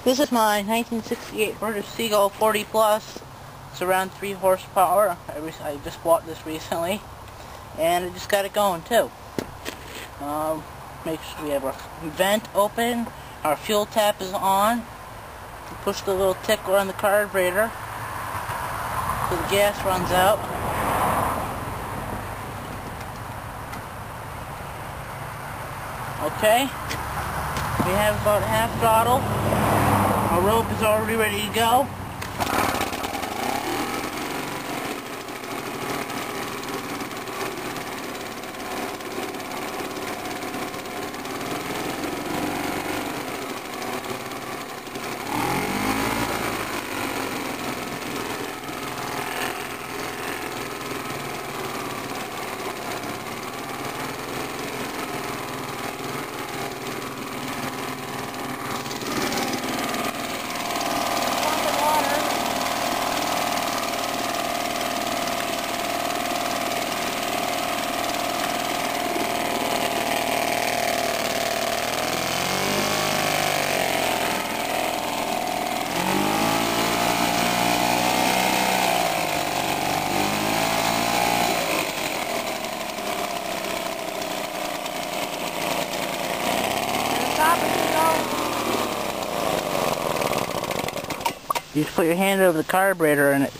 This is my 1968 British Seagull 40 Plus. It's around 3 horsepower. I just bought this recently, and I just got it going too. Make sure we have our vent open, our fuel tap is on. Push the little tickler on the carburetor so the gas runs out. Okay, we have about half throttle. Our rope is already ready to go. You just put your hand over the carburetor and it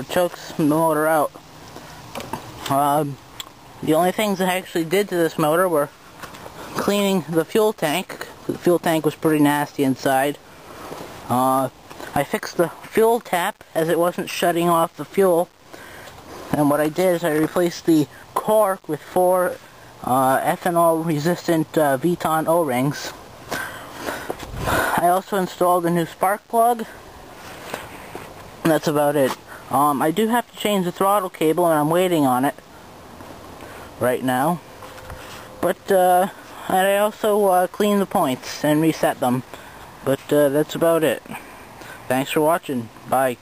chokes the motor out. The only things I actually did to this motor were cleaning the fuel tank. The fuel tank was pretty nasty inside. I fixed the fuel tap as it wasn't shutting off the fuel. And what I did is I replaced the cork with 4 ethanol resistant Viton O-rings. I also installed a new spark plug. That's about it. I do have to change the throttle cable, and I'm waiting on it right now. But and I also cleaned the points and reset them. But that's about it. Thanks for watching. Bye.